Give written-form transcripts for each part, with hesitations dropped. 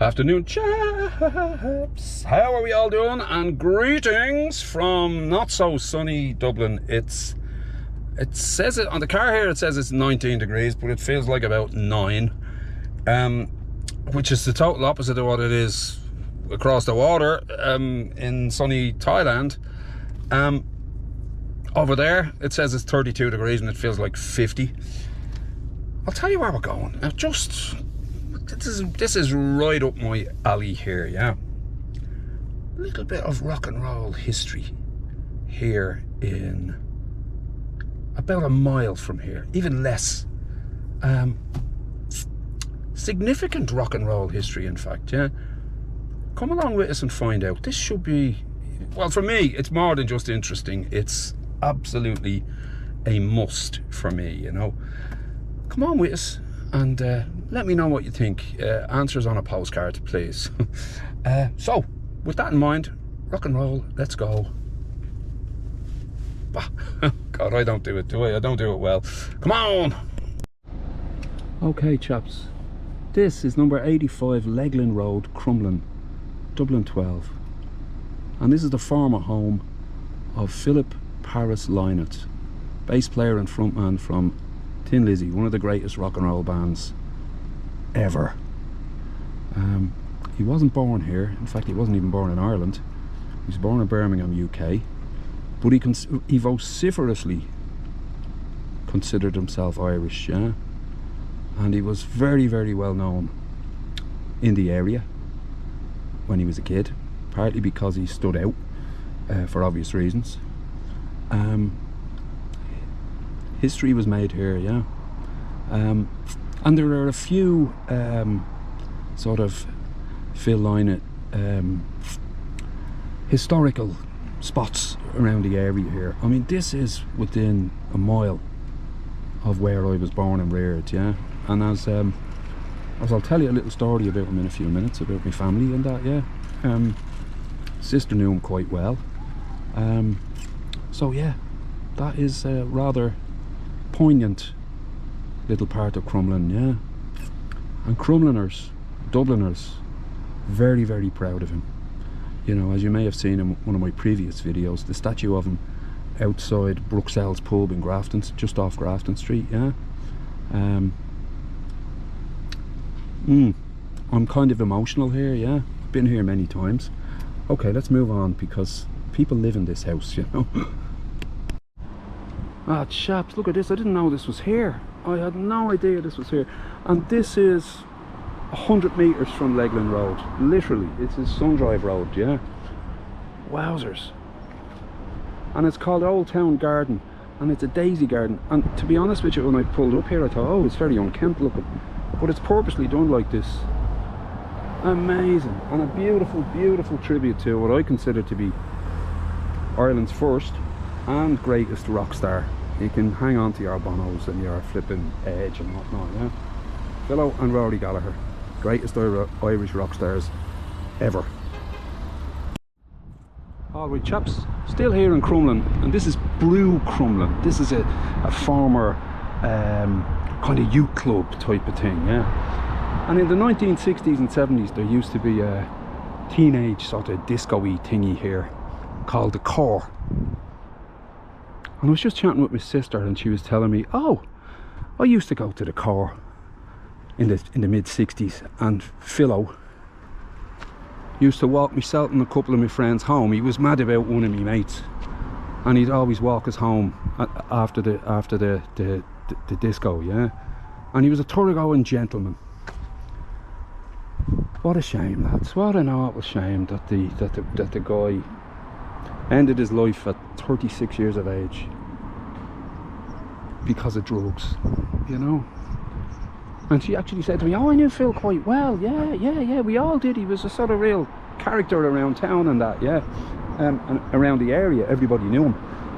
Afternoon, chaps. How are we all doing? And greetings from not so sunny Dublin. It says it on the car here. It says it's 19 degrees, but it feels like about 9, which is the total opposite of what it is across the water in sunny Thailand. Over there it says it's 32 degrees and it feels like 50. I'll tell you where we're going now. This is right up my alley here, yeah. A little bit of rock and roll history here in about a mile from here, even less. Significant rock and roll history, in fact, yeah. Come along with us and find out. This should be, well, for me, it's more than just interesting. It's absolutely a must for me, you know. Come on with us and let me know what you think. Answers on a postcard, please. So, with that in mind, rock and roll, let's go. God, I don't do it, do I? I don't do it well. Come on! Okay, chaps. This is number 85 Leglin Road, Crumlin, Dublin 12. And this is the former home of Philip Paris Lynott, bass player and frontman from Tin Lizzy, one of the greatest rock and roll bands ever. He wasn't born here. In fact, he wasn't even born in Ireland. He was born in Birmingham, UK. But he vociferously considered himself Irish, yeah? And he was very, very well known in the area when he was a kid, partly because he stood out for obvious reasons. History was made here, yeah. And there are a few sort of Phil Lynott historical spots around the area here. I mean, this is within a mile of where I was born and reared, yeah. And as I'll tell you a little story about him in a few minutes, about my family and that, yeah. Sister knew him quite well. So yeah, that is a rather poignant little part of Crumlin, yeah. And Crumliners, Dubliners, very, very proud of him. You know, as you may have seen in one of my previous videos, the statue of him outside Bruxelles pub in Grafton, just off Grafton Street, yeah. I'm kind of emotional here, yeah. Been here many times. Okay, let's move on because people live in this house, you know. Ah, chaps, look at this. I didn't know this was here. I had no idea this was here. And this is 100 metres from Leglin Road. Literally, it's a Sundrive Road, yeah. Wowzers. And it's called Oldtown Garden. And it's a daisy garden. And to be honest with you, when I pulled up here, I thought, oh, it's very unkempt looking. But it's purposely done like this. Amazing. And a beautiful, beautiful tribute to what I consider to be Ireland's first and greatest rock star. You can hang on to your Bonos and your flipping Edge and whatnot, yeah. Philo and Rory Gallagher, greatest Irish rock stars ever. Alright chaps, still here in Crumlin, and this is Brew Crumlin. This is a former kind of youth club type of thing, yeah. And in the 1960s and 70s there used to be a teenage sort of disco-y thingy here called the Core. And I was just chatting with my sister and she was telling me, oh, I used to go to the Core in the mid-60s, and Philo used to walk myself and a couple of my friends home. He was mad about one of my mates, and he'd always walk us home after the disco, yeah. And he was a thoroughgoing gentleman. What a shame, lads. What an awful shame that the guy ended his life at 36 years of age because of drugs, you know. And she actually said to me, oh, I knew Phil quite well. Yeah, we all did. He was a sort of real character around town and that, yeah. And around the area, everybody knew him.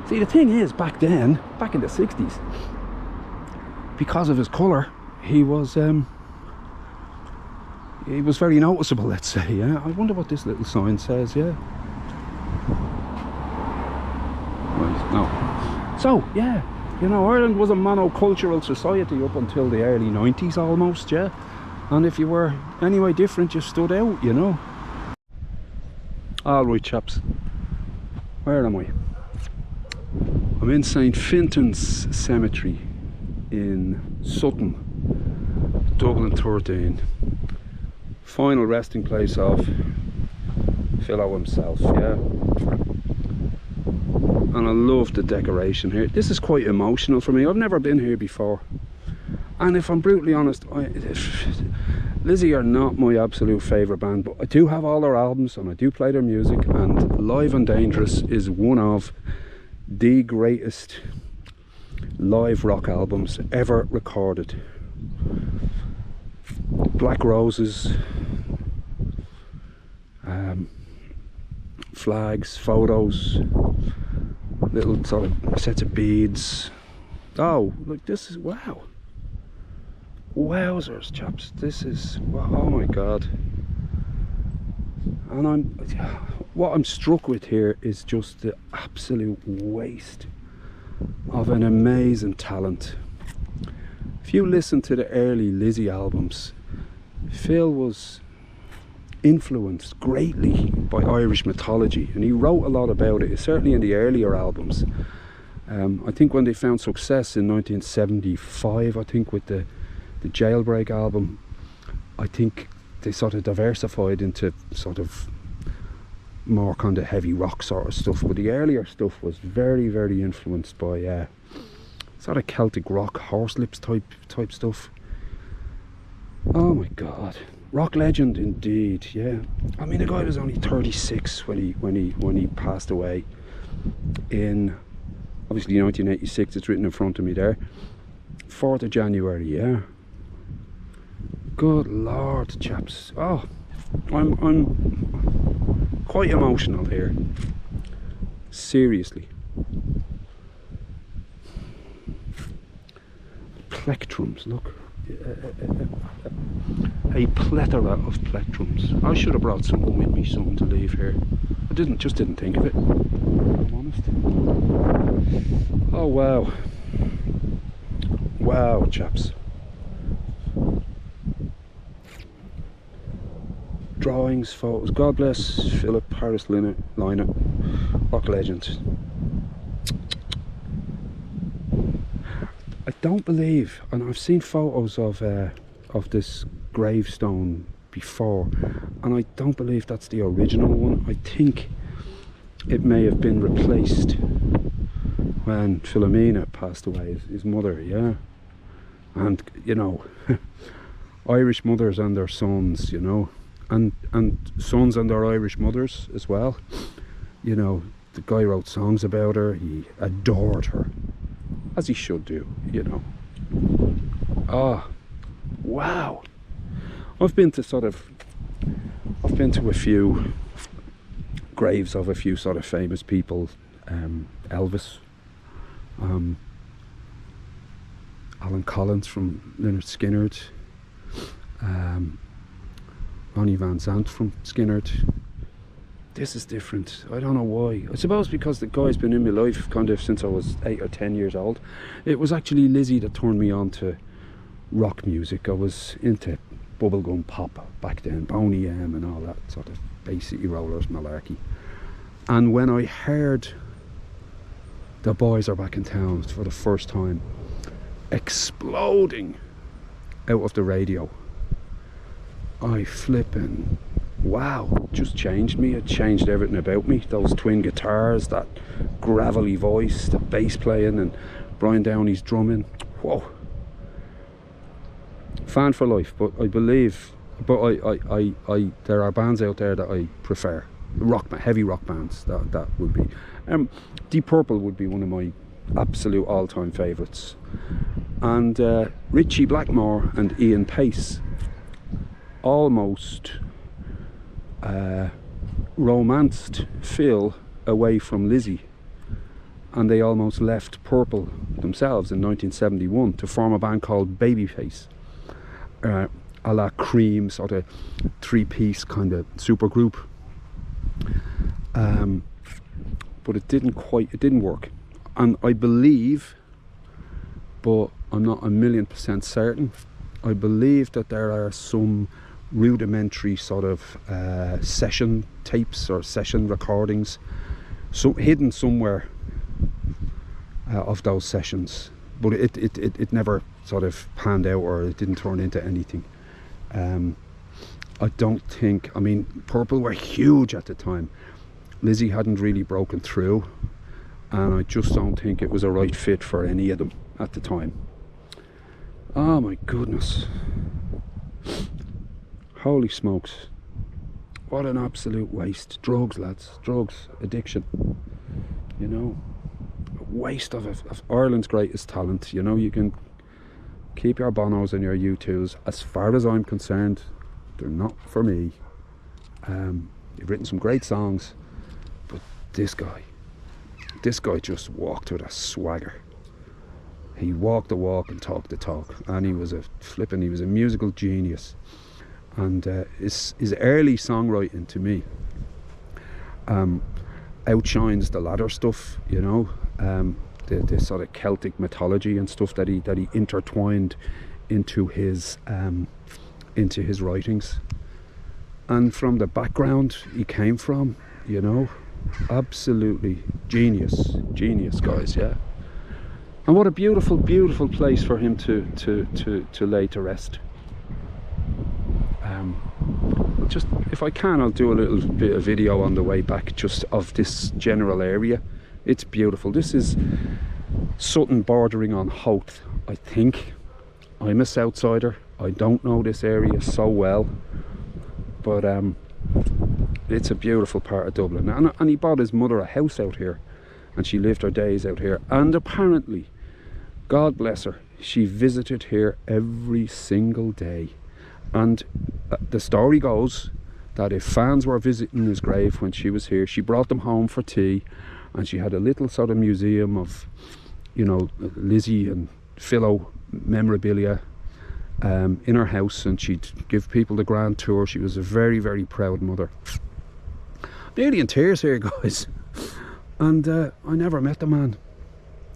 See, the thing is, back then, back in the 60s, because of his colour, he was very noticeable, let's say, yeah. I wonder what this little sign says, yeah. Right, no. So, yeah. You know, Ireland was a monocultural society up until the early 90s almost, yeah. And if you were anyway different, you stood out, you know. Alright chaps, where am I? I'm in St. Fintan's Cemetery in Sutton, Dublin 13. Final resting place of Philo himself, yeah. And I love the decoration here. This is quite emotional for me. I've never been here before. And if I'm brutally honest, Lizzie are not my absolute favourite band, but I do have all their albums and I do play their music, and Live and Dangerous is one of the greatest live rock albums ever recorded. Black roses, flags, photos, little sort of sets of beads. Oh, look, this is, wow. Wowzers, chaps, this is, oh my god. And what I'm struck with here is just the absolute waste of an amazing talent. If you listen to the early Lizzie albums, Phil was influenced greatly by Irish mythology, and he wrote a lot about it, certainly in the earlier albums. I think when they found success in 1975, I think with the Jailbreak album, I think they sort of diversified into sort of more kind of heavy rock sort of stuff, but the earlier stuff was very, very influenced by sort of Celtic rock, Horselips type stuff. Oh my god, rock legend indeed, yeah. I mean, the guy was only 36 when he passed away in obviously 1986. It's written in front of me there, 4th of January, yeah. Good lord, chaps. Oh, I'm quite emotional here. Seriously. Plectrums, look. A plethora of plectrums. I should have brought something with me, something to leave here. I just didn't think of it, if I'm honest. Oh wow. Wow, chaps. Drawings, photos. God bless Philip Harris Lynott, rock legend. I don't believe, and I've seen photos of this gravestone before, and I don't believe that's the original one. I think it may have been replaced when Philomena passed away, his mother, yeah. And you know, Irish mothers and their sons, you know, and sons and their Irish mothers as well. You know, the guy wrote songs about her, he adored her, as he should do, you know. Ah, wow. I've been to a few graves of a few sort of famous people. Elvis, Alan Collins from Lynyrd Skynyrd, Ronnie Van Zant from Skynyrd. This is different. I don't know why. I suppose because the guy's been in my life kind of since I was 8 or 10 years old. It was actually Lizzie that turned me on to rock music. I was into bubblegum pop back then, Boney M and all that sort of Bay City Rollers malarkey. And when I heard The Boys Are Back in Town for the first time, exploding out of the radio, I flippin', wow, just changed me. It changed everything about me. Those twin guitars, that gravelly voice, the bass playing, and Brian Downey's drumming. Whoa. Fan for life. But I believe, I there are bands out there that I prefer. Heavy rock bands, that would be. Deep Purple would be one of my absolute all-time favourites. And Richie Blackmore and Ian Pace almost romanced Phil away from Lizzie, and they almost left Purple themselves in 1971 to form a band called Babyface, a la Cream, sort of three-piece kind of super group. But it didn't work, and I believe, but I'm not 1,000,000% certain, I believe that there are some rudimentary sort of session tapes or session recordings hidden somewhere of those sessions, but it never sort of panned out, or it didn't turn into anything. I don't think, I mean, Purple were huge at the time. Lizzie hadn't really broken through, and I just don't think it was a right fit for any of them at the time. Oh my goodness, holy smokes, what an absolute waste. Drugs, lads, drugs, addiction, you know, a waste of Ireland's greatest talent. You know, you can keep your Bonos and your U2s. As far as I'm concerned, they're not for me. You've written some great songs, but this guy just walked with a swagger. He walked the walk and talked the talk, and he was a musical genius. And his early songwriting, to me, outshines the latter stuff, you know, the sort of Celtic mythology and stuff that he intertwined into his writings, and from the background he came from, you know, absolutely genius, guys, yeah. And what a beautiful place for him to lay to rest. Just, if I can, I'll do a little bit of video on the way back just of this general area. It's beautiful. This is Sutton bordering on Howth, I think. I'm a Southsider. I don't know this area so well, but it's a beautiful part of Dublin. And he bought his mother a house out here, and she lived her days out here. And apparently, God bless her, she visited here every single day. And the story goes that if fans were visiting his grave when she was here, she brought them home for tea, and she had a little sort of museum of, you know, Lizzie and Philo memorabilia in her house, and she'd give people the grand tour. She was a very, very proud mother. Nearly in tears here, guys. And I never met the man.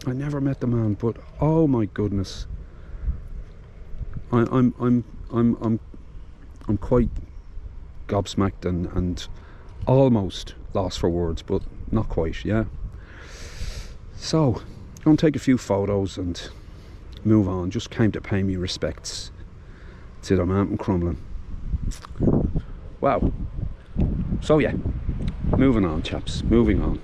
But oh my goodness, I'm quite gobsmacked and almost lost for words, but not quite, yeah. So I'm gonna take a few photos and move on. Just came to pay me respects to the man from Crumlin. Wow. So yeah, moving on, chaps, moving on.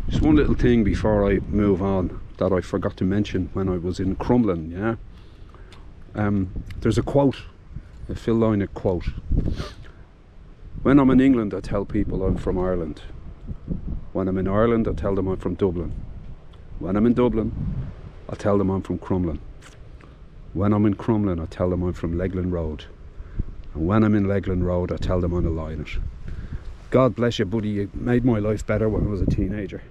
Just one little thing before I move on that I forgot to mention when I was in Crumlin, yeah. There's a quote, a Phil Lynott quote. When I'm in England, I tell people I'm from Ireland. When I'm in Ireland, I tell them I'm from Dublin. When I'm in Dublin, I tell them I'm from Crumlin. When I'm in Crumlin, I tell them I'm from Leighlin Road. And when I'm in Leighlin Road, I tell them I'm a Lynott. God bless you, buddy. You made my life better when I was a teenager.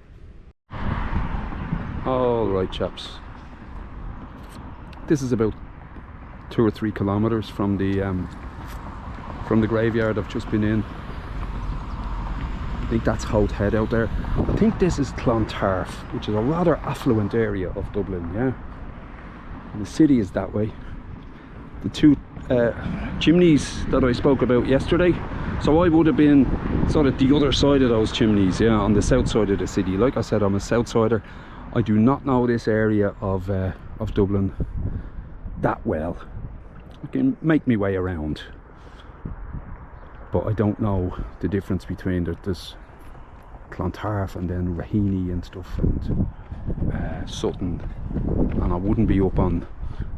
All right, chaps. This is about 2 or 3 kilometers from the graveyard I've just been in. I think that's Howth Head out there. I think this is Clontarf, which is a rather affluent area of Dublin, yeah. And the city is that way. The 2 chimneys that I spoke about yesterday, so I would have been sort of the other side of those chimneys, yeah, on the south side of the city. Like I said, I'm a Southsider. I do not know this area of Dublin that well. I can make my way around, but I don't know the difference between there's Clontarf and then Raheny and stuff, and Sutton, and I wouldn't be up on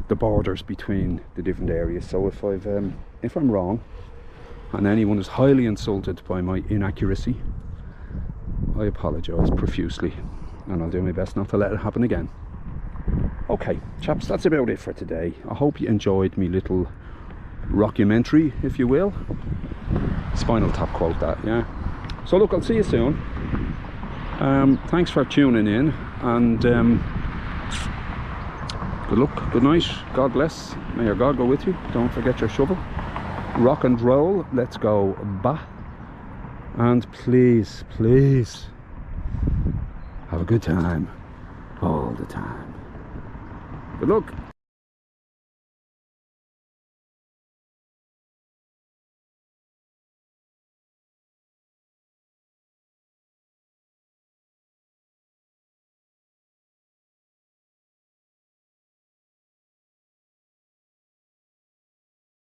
the borders between the different areas. So if I'm wrong and anyone is highly insulted by my inaccuracy, I apologise profusely, and I'll do my best not to let it happen again. Okay, chaps, that's about it for today. I hope you enjoyed me little rockumentary, if you will. Spinal Tap quote that, yeah. So look, I'll see you soon. Thanks for tuning in, and good luck, good night, God bless, may your God go with you. Don't forget your shovel. Rock and roll, let's go bah. And please, please have a good time all the time. Good luck.